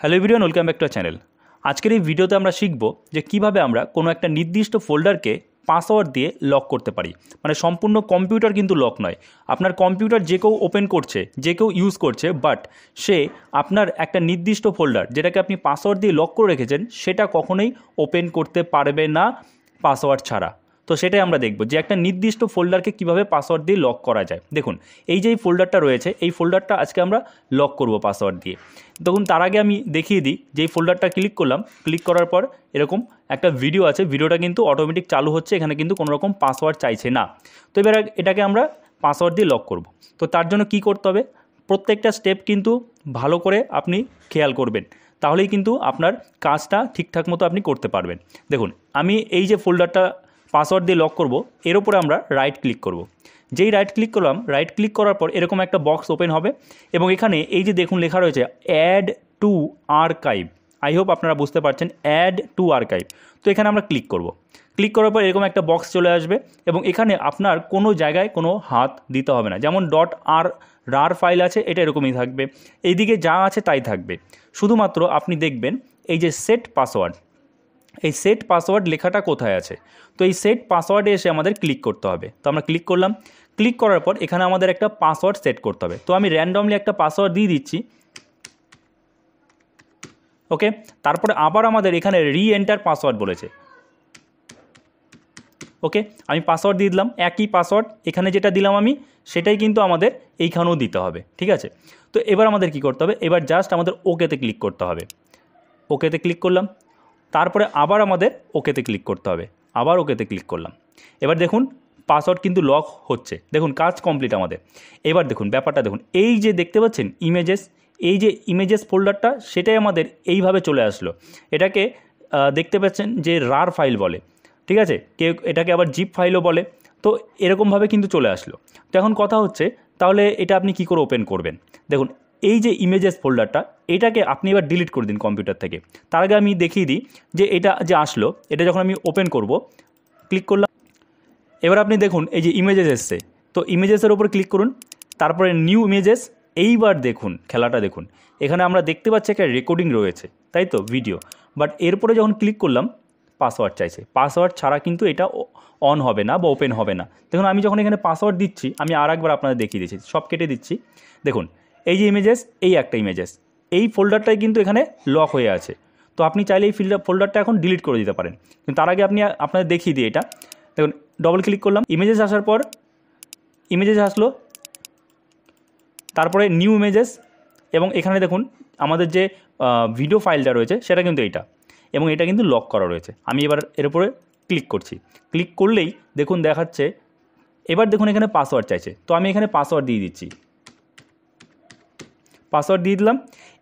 Hello everyone, welcome back to our channel. আজকের এই ভিডিওতে আমরা শিখব যে কিভাবে আমরা কোনো একটা নির্দিষ্ট ফোল্ডারকে পাসওয়ার্ড দিয়ে লক করতে পারি। মানে সম্পূর্ণ কম্পিউটার কিন্তু লক নয়, আপনার কম্পিউটার যে কেউ ওপেন করছে, যে কেউ ইউজ করছে, বাট সে আপনার একটা নির্দিষ্ট ফোল্ডার যেটাকে আপনি পাসওয়ার্ড দিয়ে লক করে রেখেছেন সেটা কখনোই ওপেন করতে পারবে না পাসওয়ার্ড ছাড়া। তো সেটাই আমরা দেখব যে একটা নির্দিষ্ট ফোল্ডারকে কিভাবে পাসওয়ার্ড দিয়ে লক করা যায়। দেখুন, এই যে এই ফোল্ডারটা রয়েছে, এই ফোল্ডারটা আজকে আমরা লক করব পাসওয়ার্ড দিয়ে। দেখুন, তার আগে আমি দেখিয়ে দিই যে এই ফোল্ডারটা ক্লিক করলাম, ক্লিক করার পর এরকম একটা ভিডিও আছে, ভিডিওটা কিন্তু অটোমেটিক চালু হচ্ছে, এখানে কিন্তু কোনো রকম পাসওয়ার্ড চাইছে না। তো এবার এটাকে আমরা পাসওয়ার্ড দিয়ে লক করব। তো তার জন্য কি করতে হবে, প্রত্যেকটা স্টেপ কিন্তু ভালো করে আপনি খেয়াল করবেন, তাহলেই কিন্তু আপনার কাজটা ঠিকঠাক মতো আপনি করতে পারবেন। দেখুন, আমি এই যে ফোল্ডারটা পাসওয়ার্ড দিয়ে লক করব, এর উপরে আমরা রাইট ক্লিক করব। যেই রাইট ক্লিক করলাম, রাইট ক্লিক করার পর এরকম একটা বক্স ওপেন হবে এবং এখানে এই যে দেখুন লেখা রয়েছে add to archive. I hope আপনারা বুঝতে পারছেন, অ্যাড টু আর্কাইভ। তো এখানে আমরা ক্লিক করব। ক্লিক করার পর এরকম একটা বক্স চলে আসবে এবং এখানে আপনার কোনো জায়গায় কোনো হাত দিতে হবে না। যেমন রার ফাইল আছে, এটা এরকমই থাকবে, এইদিকে যা আছে তাই থাকবে। শুধুমাত্র আপনি দেখবেন এই যে সেট পাসওয়ার্ড, এই সেট পাসওয়ার্ড লেখাটা কোথায় আছে। তো এই সেট পাসওয়ার্ডে এসে আমাদের ক্লিক করতে হবে। তো আমরা ক্লিক করলাম, ক্লিক করার পর এখানে আমাদের একটা পাসওয়ার্ড সেট করতে হবে। তো আমি র্যান্ডমলি একটা পাসওয়ার্ড দিয়ে দিচ্ছি, ওকে। তারপরে আবার আমাদের এখানে রি এন্টার পাসওয়ার্ড বলেছে, ওকে। আমি পাসওয়ার্ড দিয়ে দিলাম, একই পাসওয়ার্ড এখানে যেটা দিলাম আমি সেটাই কিন্তু আমাদের এইখানেও দিতে হবে, ঠিক আছে। তো এবার আমাদের কি করতে হবে, এবার জাস্ট আমাদের ওকেতে ক্লিক করতে হবে। ওকেতে ক্লিক করলাম, তারপরে আবার আমাদের ওকেতে ক্লিক করতে হবে, আবার ওকেতে ক্লিক করলাম। এবার দেখুন পাসওয়ার্ড কিন্তু লক হচ্ছে, দেখুন কাজ কমপ্লিট আমাদের। এবার দেখুন ব্যাপারটা দেখুন, এই যে দেখতে পাচ্ছেন ইমেজেস, এই যে ইমেজেস ফোল্ডারটা সেটাই আমাদের এইভাবে চলে আসলো। এটাকে দেখতে পাচ্ছেন যে রার ফাইল বলে, ঠিক আছে, কেউ এটাকে আবার জিপ ফাইলও বলে। তো এরকমভাবে কিন্তু চলে আসলো। তো এখন কথা হচ্ছে, তাহলে এটা আপনি কি করে ওপেন করবেন। দেখুন, এই যে ইমেজেস ফোল্ডারটা, এটাকে আপনি এবার ডিলিট করে দিন কম্পিউটার থেকে। তার আগে আমি দেখিয়ে দিই যে এটা যে আসলো, এটা যখন আমি ওপেন করব, ক্লিক করলাম, এবার আপনি দেখুন এই যে ইমেজেস এসছে। তো ইমেজেসের ওপর ক্লিক করুন, তারপরে নিউ ইমেজেস। এইবার দেখুন খেলাটা দেখুন, এখানে আমরা দেখতে পাচ্ছি একটা রেকর্ডিং রয়েছে, তাই তো, ভিডিও। বাট এরপরে যখন ক্লিক করলাম পাসওয়ার্ড চাইছে, পাসওয়ার্ড ছাড়া কিন্তু এটা অন হবে না বা ওপেন হবে না। দেখুন, আমি যখন এখানে পাসওয়ার্ড দিচ্ছি, আমি আর একবার আপনাদের দেখিয়ে দিচ্ছি, সব কেটে দিচ্ছি। দেখুন এই যে ইমেজেস, এই একটা ইমেজেস, এই ফোল্ডারটাই কিন্তু এখানে লক হয়ে আছে। তো আপনি চাইলে এই ফোল্ডারটা এখন ডিলিট করে দিতে পারেন, কিন্তু তার আগে আপনি আপনাদের দেখিয়ে দিই এটা। দেখুন, ডবল ক্লিক করলাম, ইমেজেস আসার পর ইমেজেস আসলো, তারপরে নিউ ইমেজেস, এবং এখানে দেখুন আমাদের যে ভিডিও ফাইলটা রয়েছে সেটা কিন্তু এইটা, এবং এটা কিন্তু লক করা রয়েছে। আমি এবার এর উপরে ক্লিক করছি, ক্লিক করলেই দেখুন দেখাচ্ছে, এবার দেখুন এখানে পাসওয়ার্ড চাইছে। তো আমি এখানে পাসওয়ার্ড দিয়ে দিচ্ছি, পাসওয়ার্ড দিয়ে দিলাম।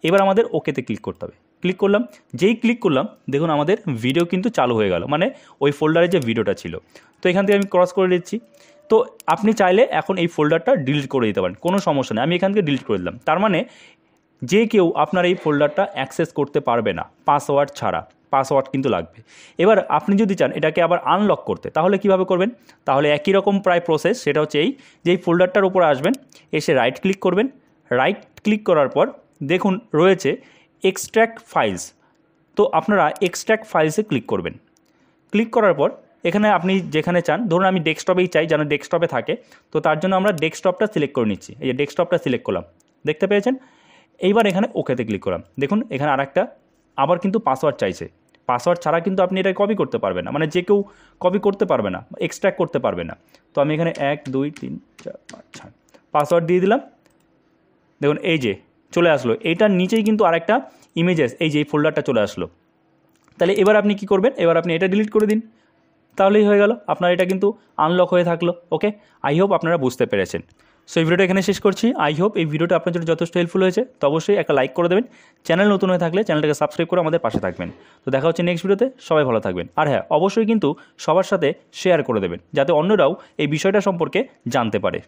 এবার আমাদের ওকেতে ক্লিক করতে হবে, ক্লিক করলাম। যেই ক্লিক করলাম দেখুন আমাদের ভিডিও কিন্তু চালু হয়ে গেল, মানে ওই ফোল্ডারে যে ভিডিওটা ছিল। তো এখান থেকে আমি ক্রস করে দিচ্ছি। তো আপনি চাইলে এখন এই ফোল্ডারটা ডিলিট করে দিতে পারেন, কোনো সমস্যা নেই। আমি এখান থেকে ডিলিট করে দিলাম। তার মানে যে কেউ আপনার এই ফোল্ডারটা অ্যাক্সেস করতে পারবে না পাসওয়ার্ড ছাড়া, পাসওয়ার্ড কিন্তু লাগবে। এবার আপনি যদি চান এটাকে আবার আনলক করতে, তাহলে কিভাবে করবেন, তাহলে একই রকম প্রায় প্রসেস। সেটা হচ্ছে এই যে এই ফোল্ডারটার উপর আসবেন, এসে রাইট ক্লিক করবেন। রাইট ক্লিক করার পর দেখুন রয়েছে এক্সট্র্যাক্ট ফাইলস। তো আপনারা এক্সট্র্যাক্ট ফাইলসে ক্লিক করবেন। ক্লিক করার পর এখানে আপনি যেখানে চান, ধরুন আমি ডেস্কটপেই চাই, যেন ডেস্কটপে থাকে। তো তার জন্য আমরা ডেস্কটপটা সিলেক্ট করে নিচ্ছি। এই যে ডেস্কটপটা সিলেক্ট করলাম, দেখতে পেয়েছেন। এইবার এখানে ওকেতে ক্লিক করলাম। দেখুন এখানে আরেকটা আবার কিন্তু পাসওয়ার্ড চাইছে। পাসওয়ার্ড ছাড়া কিন্তু আপনি এটা কপি করতে পারবেন না, মানে যে কেউ কপি করতে পারবে না, এক্সট্র্যাক্ট করতে পারবে না। তো আমি এখানে 1 2 3 4 5 6 পাসওয়ার্ড দিয়ে দিলাম। দেখুন এই যে চলে আসলো, এইটার নিচেই কিন্তু আরেকটা ইমেজেস, এই যে এই ফোল্ডারটা চলে আসলো। তাহলে এবার আপনি কি করবেন, এবার আপনি এটা ডিলিট করে দিন, তাহলেই হয়ে গেল, আপনার এটা কিন্তু আনলক হয়ে থাকলো। ওকে, আই হোপ আপনারা বুঝতে পেরেছেন। সো এই ভিডিওটা এখানে শেষ করছি। আই হোপ এই ভিডিওটা আপনার জন্য যথেষ্ট হেল্পফুল হয়েছে। তো অবশ্যই একটা লাইক করে দেবেন, চ্যানেল নতুন হয়ে থাকলে চ্যানেলটাকে সাবস্ক্রাইব করে আমাদের পাশে থাকবেন। তো দেখা হচ্ছে নেক্সট ভিডিওতে, সবাই ভালো থাকবেন। আর হ্যাঁ, অবশ্যই কিন্তু সবার সাথে শেয়ার করে দেবেন, যাতে অন্যরাও এই বিষয়টা সম্পর্কে জানতে পারে।